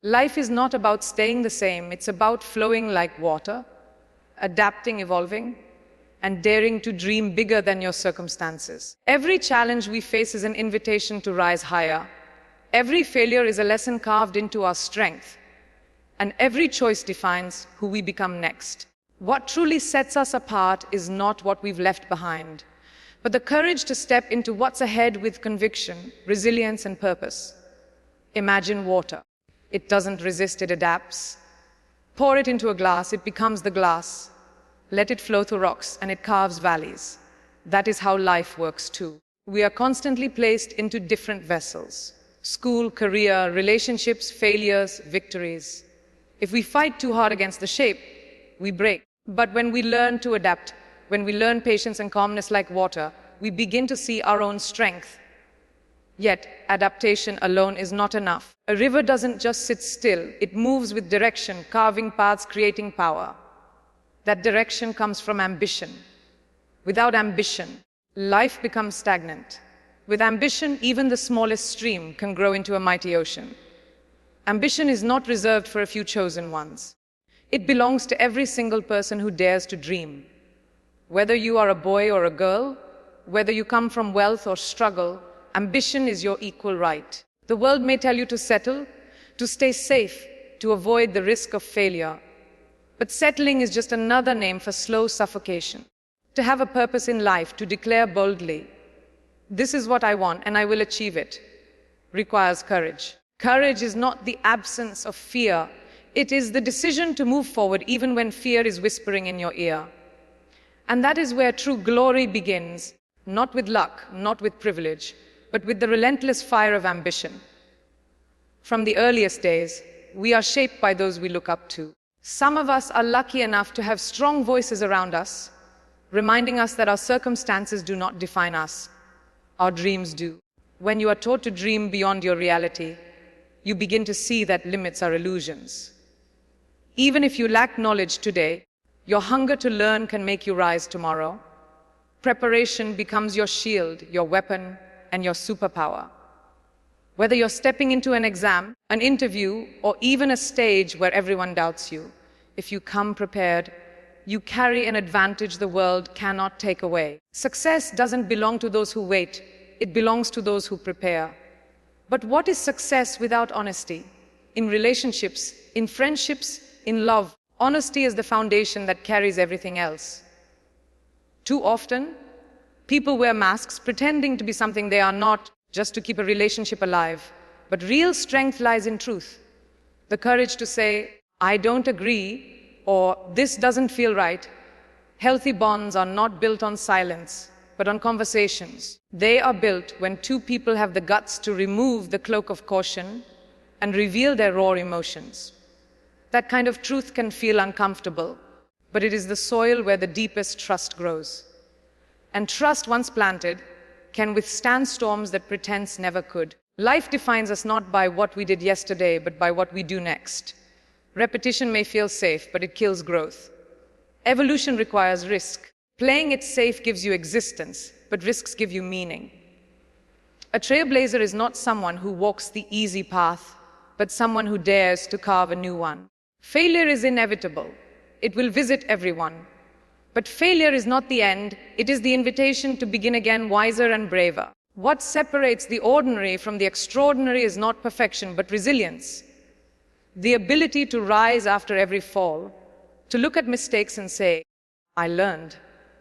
Life is not about staying the same, it's about flowing like water, adapting, evolving, and daring to dream bigger than your circumstances. Every challenge we face is an invitation to rise higher. Every failure is a lesson carved into our strength, and every choice defines who we become next. What truly sets us apart is not what we've left behind, but the courage to step into what's ahead with conviction, resilience, and purpose. Imagine water. It doesn't resist, it adapts. Pour it into a glass, it becomes the glass. Let it flow through rocks, and it carves valleys. That is how life works too. We are constantly placed into different vessels: school, career, relationships, failures, victories. If we fight too hard against the shape, we break. But when we learn to adapt, when we learn patience and calmness like water, we begin to see our own strength. Yet, adaptation alone is not enough. A river doesn't just sit still, it moves with direction, carving paths, creating power. That direction comes from ambition. Without ambition, life becomes stagnant. With ambition, even the smallest stream can grow into a mighty ocean. Ambition is not reserved for a few chosen ones. It belongs to every single person who dares to dream. Whether you are a boy or a girl, whether you come from wealth or struggle, ambition is your equal right. The world may tell you to settle, to stay safe, to avoid the risk of failure. But settling is just another name for slow suffocation. To have a purpose in life, to declare boldly, "This is what I want and I will achieve it," requires courage. Courage is not the absence of fear. It is the decision to move forward even when fear is whispering in your ear. And that is where true glory begins, not with luck, not with privilege, but with the relentless fire of ambition. From the earliest days, we are shaped by those we look up to. Some of us are lucky enough to have strong voices around us, reminding us that our circumstances do not define us. Our dreams do. When you are taught to dream beyond your reality, you begin to see that limits are illusions. Even if you lack knowledge today, your hunger to learn can make you rise tomorrow. Preparation becomes your shield, your weapon, and your superpower. Whether you're stepping into an exam, an interview, or even a stage where everyone doubts you, if you come prepared, you carry an advantage the world cannot take away. Success doesn't belong to those who wait, it belongs to those who prepare. But what is success without honesty? In relationships, in friendships, in love, honesty is the foundation that carries everything else. Too often, people wear masks pretending to be something they are not, just to keep a relationship alive. But real strength lies in truth. The courage to say, "I don't agree," or "this doesn't feel right." Healthy bonds are not built on silence, but on conversations. They are built when two people have the guts to remove the cloak of caution and reveal their raw emotions. That kind of truth can feel uncomfortable, but it is the soil where the deepest trust grows. And trust, once planted, can withstand storms that pretense never could. Life defines us not by what we did yesterday, but by what we do next. Repetition may feel safe, but it kills growth. Evolution requires risk. Playing it safe gives you existence, but risks give you meaning. A trailblazer is not someone who walks the easy path, but someone who dares to carve a new one. Failure is inevitable. It will visit everyone. But failure is not the end, it is the invitation to begin again wiser and braver. What separates the ordinary from the extraordinary is not perfection, but resilience. The ability to rise after every fall, to look at mistakes and say, "I learned.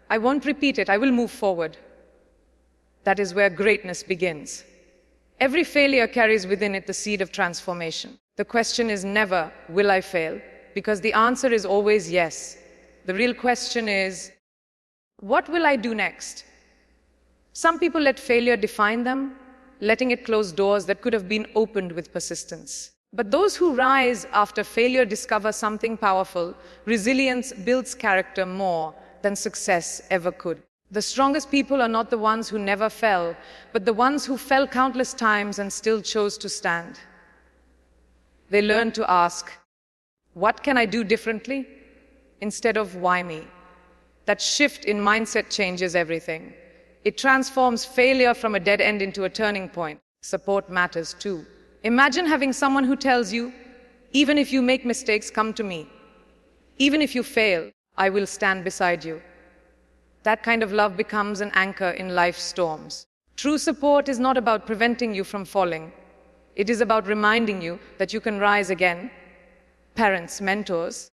I won't repeat it, I will move forward." That is where greatness begins. Every failure carries within it the seed of transformation. The question is never, "Will I fail?" Because the answer is always yes. The real question is, what will I do next? Some people let failure define them, letting it close doors that could have been opened with persistence. But those who rise after failure discover something powerful. Resilience builds character more than success ever could. The strongest people are not the ones who never fell, but the ones who fell countless times and still chose to stand. They learn to ask, "What can I do differently?" instead of "Why me?" That shift in mindset changes everything. It transforms failure from a dead end into a turning point. Support matters too. Imagine having someone who tells you, Even if you make mistakes, come to me. Even if you fail, I will stand beside you. That kind of love becomes an anchor in life's storms. True support is not about preventing you from falling. It is about reminding you that you can rise again. Parents, mentors,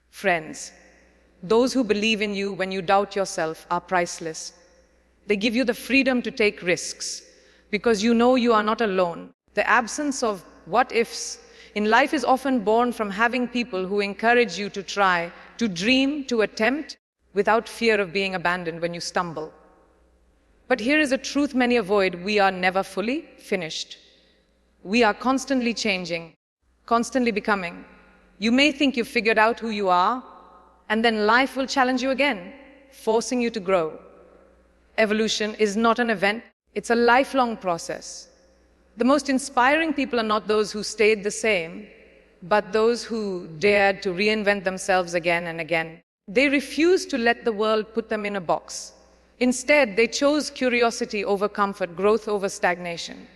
friends, those who believe in you when you doubt yourself are priceless. They give you the freedom to take risks because you know you are not alone. The absence of what ifs in life is often born from having people who encourage you to try, to dream, to attempt without fear of being abandoned when you stumble. But here is a truth many avoid: we are never fully finished. We are constantly changing, constantly becoming. You may think you've figured out who you are, and then life will challenge you again, forcing you to grow. Evolution is not an event, it's a lifelong process. The most inspiring people are not those who stayed the same, but those who dared to reinvent themselves again and again. They refused to let the world put them in a box. Instead, they chose curiosity over comfort, growth over stagnation.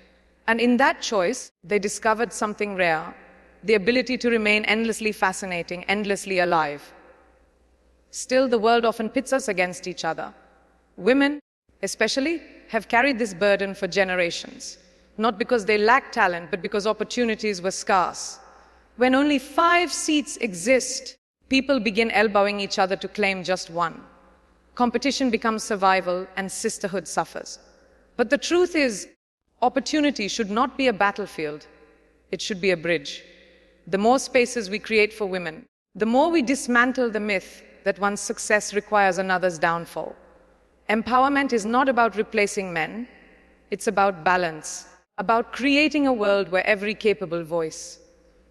And in that choice, they discovered something rare: the ability to remain endlessly fascinating, endlessly alive. Still, the world often pits us against each other. Women, especially, have carried this burden for generations, not because they lack talent, but because opportunities were scarce. When only 5 seats exist, people begin elbowing each other to claim just one. Competition becomes survival, and sisterhood suffers. But the truth is, opportunity should not be a battlefield. It should be a bridge. The more spaces we create for women, the more we dismantle the myth that one's success requires another's downfall. Empowerment is not about replacing men. It's about balance, about creating a world where every capable voice,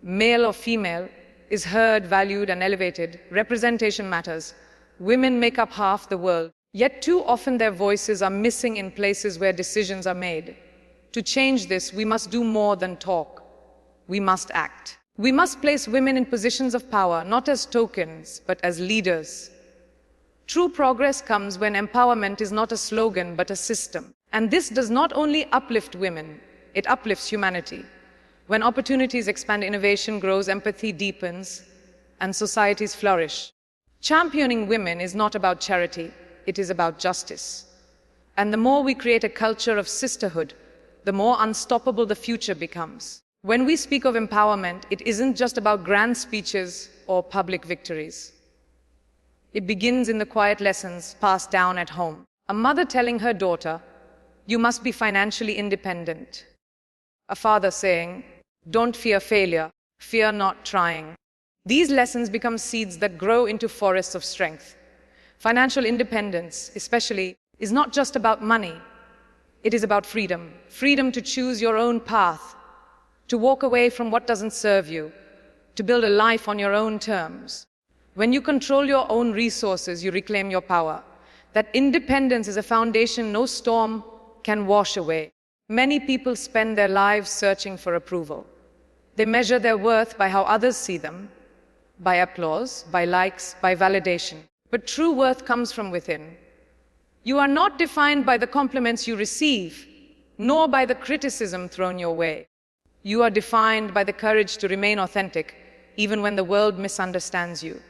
male or female, is heard, valued, and elevated. Representation matters. Women make up half the world, yet too often their voices are missing in places where decisions are made. To change this, we must do more than talk. We must act. We must place women in positions of power, not as tokens, but as leaders. True progress comes when empowerment is not a slogan, but a system. And this does not only uplift women, it uplifts humanity. When opportunities expand, innovation grows, empathy deepens, and societies flourish. Championing women is not about charity, it is about justice. And the more we create a culture of sisterhood, the more unstoppable the future becomes. When we speak of empowerment, it isn't just about grand speeches or public victories. It begins in the quiet lessons passed down at home. A mother telling her daughter, "You must be financially independent." A father saying, "Don't fear failure, fear not trying." These lessons become seeds that grow into forests of strength. Financial independence, especially, is not just about money. It is about freedom. Freedom to choose your own path, to walk away from what doesn't serve you, to build a life on your own terms. When you control your own resources, you reclaim your power. That independence is a foundation no storm can wash away. Many people spend their lives searching for approval. They measure their worth by how others see them, by applause, by likes, by validation. But true worth comes from within. You are not defined by the compliments you receive, nor by the criticism thrown your way. You are defined by the courage to remain authentic, even when the world misunderstands you.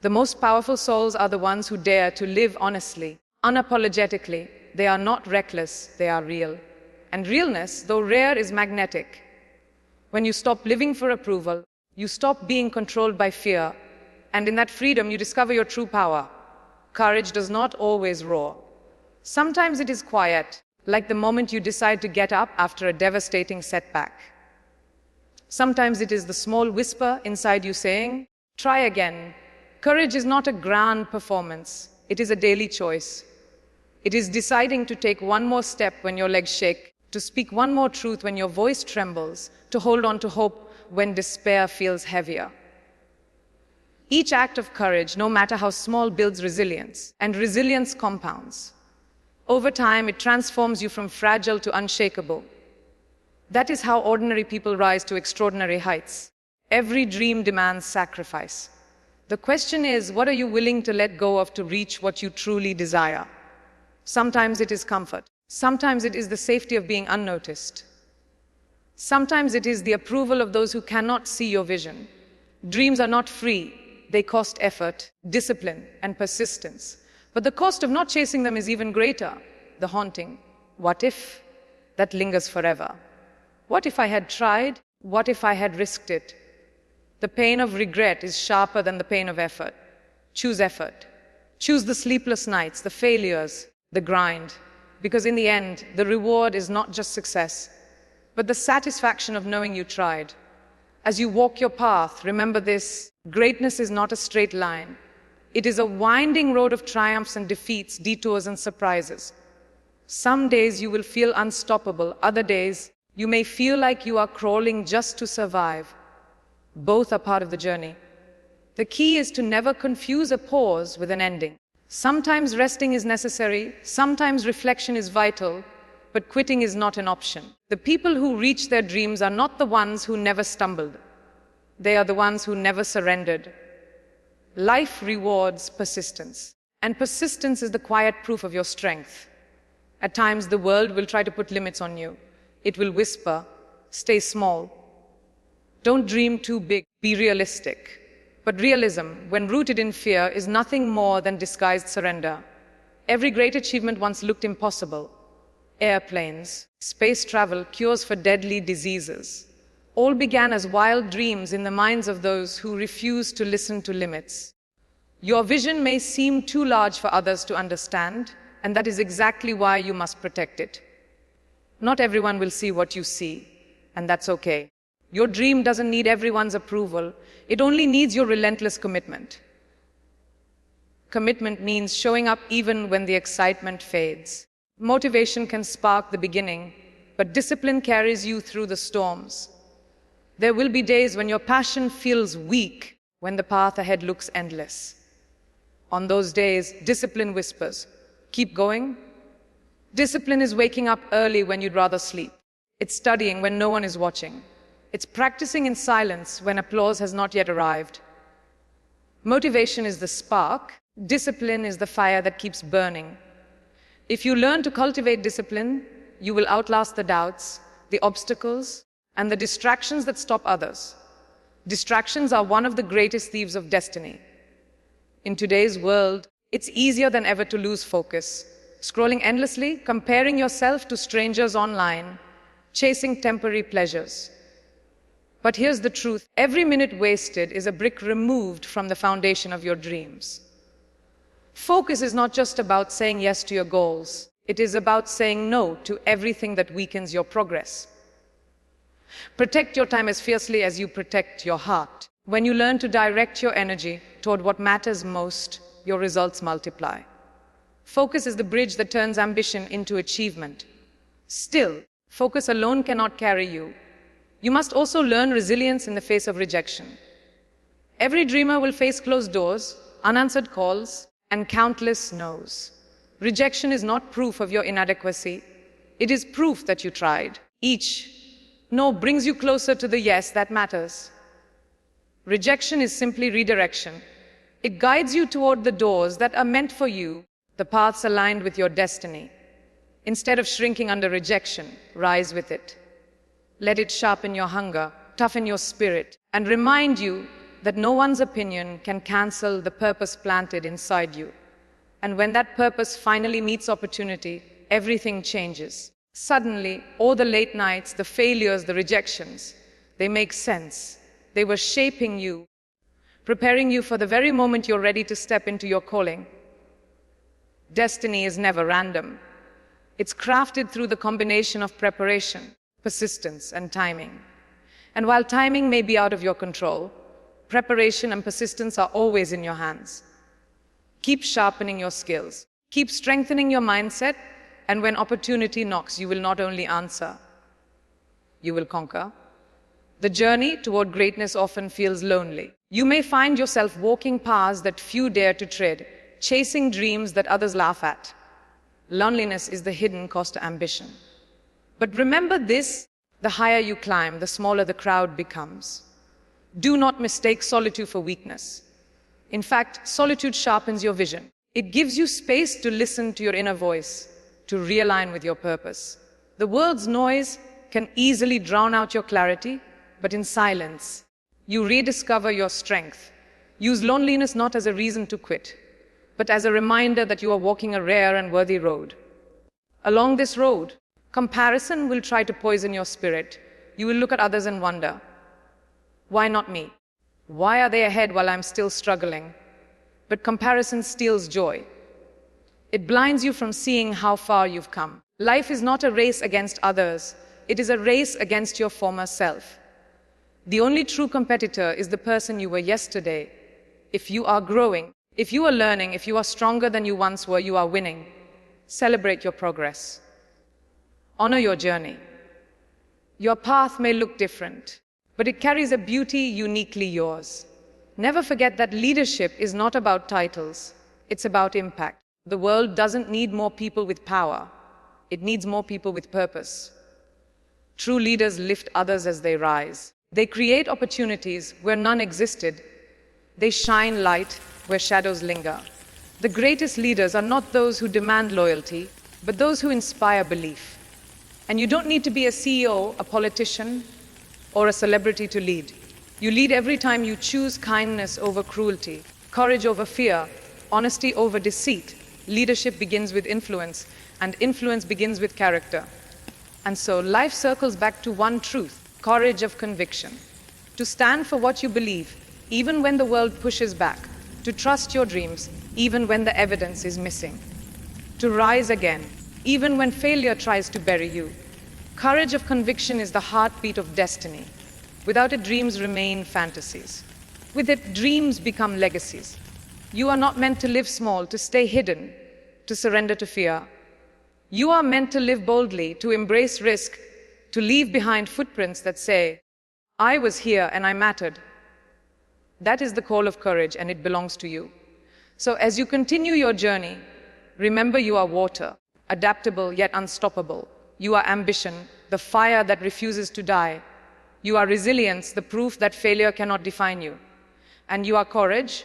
The most powerful souls are the ones who dare to live honestly, unapologetically. They are not reckless, they are real. And realness, though rare, is magnetic. When you stop living for approval, you stop being controlled by fear, and in that freedom you discover your true power. Courage does not always roar. Sometimes it is quiet, like the moment you decide to get up after a devastating setback. Sometimes it is the small whisper inside you saying, "Try again." Courage is not a grand performance, it is a daily choice. It is deciding to take one more step when your legs shake, to speak one more truth when your voice trembles, to hold on to hope when despair feels heavier. Each act of courage, no matter how small, builds resilience, and resilience compounds. Over time, it transforms you from fragile to unshakable. That is how ordinary people rise to extraordinary heights. Every dream demands sacrifice. The question is, what are you willing to let go of to reach what you truly desire? Sometimes it is comfort. Sometimes it is the safety of being unnoticed. Sometimes it is the approval of those who cannot see your vision. Dreams are not free. They cost effort, discipline, and persistence. But the cost of not chasing them is even greater. The haunting, what if, that lingers forever. What if I had tried? What if I had risked it? The pain of regret is sharper than the pain of effort. Choose effort. Choose the sleepless nights, the failures, the grind. Because in the end, the reward is not just success, but the satisfaction of knowing you tried. As you walk your path, remember this: greatness is not a straight line. It is a winding road of triumphs and defeats, detours and surprises. Some days you will feel unstoppable. Other days, you may feel like you are crawling just to survive. Both are part of the journey. The key is to never confuse a pause with an ending. Sometimes resting is necessary, sometimes reflection is vital, but quitting is not an option. The people who reach their dreams are not the ones who never stumbled. They are the ones who never surrendered. Life rewards persistence, and persistence is the quiet proof of your strength. At times, the world will try to put limits on you. It will whisper, stay small. Don't dream too big, be realistic. But realism, when rooted in fear, is nothing more than disguised surrender. Every great achievement once looked impossible. Airplanes, space travel, cures for deadly diseases. All began as wild dreams in the minds of those who refused to listen to limits. Your vision may seem too large for others to understand, and that is exactly why you must protect it. Not everyone will see what you see, and that's okay. Your dream doesn't need everyone's approval. It only needs your relentless commitment. Commitment means showing up even when the excitement fades. Motivation can spark the beginning, but discipline carries you through the storms. There will be days when your passion feels weak, when the path ahead looks endless. On those days, discipline whispers, keep going. Discipline is waking up early when you'd rather sleep. It's studying when no one is watching. It's practicing in silence when applause has not yet arrived. Motivation is the spark. Discipline is the fire that keeps burning. If you learn to cultivate discipline, you will outlast the doubts, the obstacles, and the distractions that stop others. Distractions are one of the greatest thieves of destiny. In today's world, it's easier than ever to lose focus, scrolling endlessly, comparing yourself to strangers online, chasing temporary pleasures. But here's the truth: every minute wasted is a brick removed from the foundation of your dreams. Focus is not just about saying yes to your goals. It is about saying no to everything that weakens your progress. Protect your time as fiercely as you protect your heart. When you learn to direct your energy toward what matters most, your results multiply. Focus is the bridge that turns ambition into achievement. Still, focus alone cannot carry you. You must also learn resilience in the face of rejection. Every dreamer will face closed doors, unanswered calls, and countless no's. Rejection is not proof of your inadequacy. It is proof that you tried. Each no brings you closer to the yes that matters. Rejection is simply redirection. It guides you toward the doors that are meant for you, the paths aligned with your destiny. Instead of shrinking under rejection, rise with it. Let it sharpen your hunger, toughen your spirit, and remind you that no one's opinion can cancel the purpose planted inside you. And when that purpose finally meets opportunity, everything changes. Suddenly, all the late nights, the failures, the rejections, they make sense. They were shaping you, preparing you for the very moment you're ready to step into your calling. Destiny is never random. It's crafted through the combination of preparation, persistence, and timing. And while timing may be out of your control, preparation and persistence are always in your hands. Keep sharpening your skills. Keep strengthening your mindset, and when opportunity knocks, you will not only answer, you will conquer. The journey toward greatness often feels lonely. You may find yourself walking paths that few dare to tread, chasing dreams that others laugh at. Loneliness is the hidden cost to ambition. But remember this: the higher you climb, the smaller the crowd becomes. Do not mistake solitude for weakness. In fact, solitude sharpens your vision. It gives you space to listen to your inner voice, to realign with your purpose. The world's noise can easily drown out your clarity, but in silence, you rediscover your strength. Use loneliness not as a reason to quit, but as a reminder that you are walking a rare and worthy road. Along this road, comparison will try to poison your spirit. You will look at others and wonder, why not me? Why are they ahead while I'm still struggling? But comparison steals joy. It blinds you from seeing how far you've come. Life is not a race against others. It is a race against your former self. The only true competitor is the person you were yesterday. If you are growing, if you are learning, if you are stronger than you once were, you are winning. Celebrate your progress. Honor your journey. Your path may look different, but it carries a beauty uniquely yours. Never forget that leadership is not about titles. It's about impact. The world doesn't need more people with power. It needs more people with purpose. True leaders lift others as they rise. They create opportunities where none existed. They shine light where shadows linger. The greatest leaders are not those who demand loyalty, but those who inspire belief. And you don't need to be a CEO, a politician, or a celebrity to lead. You lead every time you choose kindness over cruelty, courage over fear, honesty over deceit. Leadership begins with influence, and influence begins with character. And so life circles back to one truth: courage of conviction. To stand for what you believe, even when the world pushes back. To trust your dreams, even when the evidence is missing. To rise again, even when failure tries to bury you. Courage of conviction is the heartbeat of destiny. Without it, dreams remain fantasies. With it, dreams become legacies. You are not meant to live small, to stay hidden, to surrender to fear. You are meant to live boldly, to embrace risk, to leave behind footprints that say, I was here and I mattered. That is the call of courage, and it belongs to you. So as you continue your journey, remember you are water, adaptable yet unstoppable. You are ambition, the fire that refuses to die. You are resilience, the proof that failure cannot define you. And you are courage,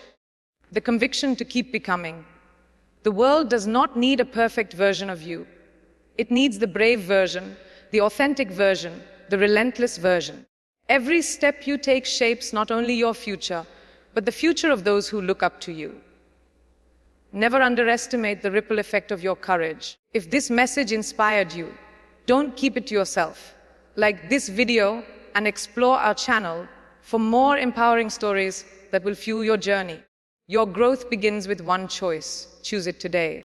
the conviction to keep becoming. The world does not need a perfect version of you. It needs the brave version, the authentic version, the relentless version. Every step you take shapes not only your future, but the future of those who look up to you. Never underestimate the ripple effect of your courage. If this message inspired you, don't keep it to yourself. Like this video and explore our channel for more empowering stories that will fuel your journey. Your growth begins with one choice. Choose it today.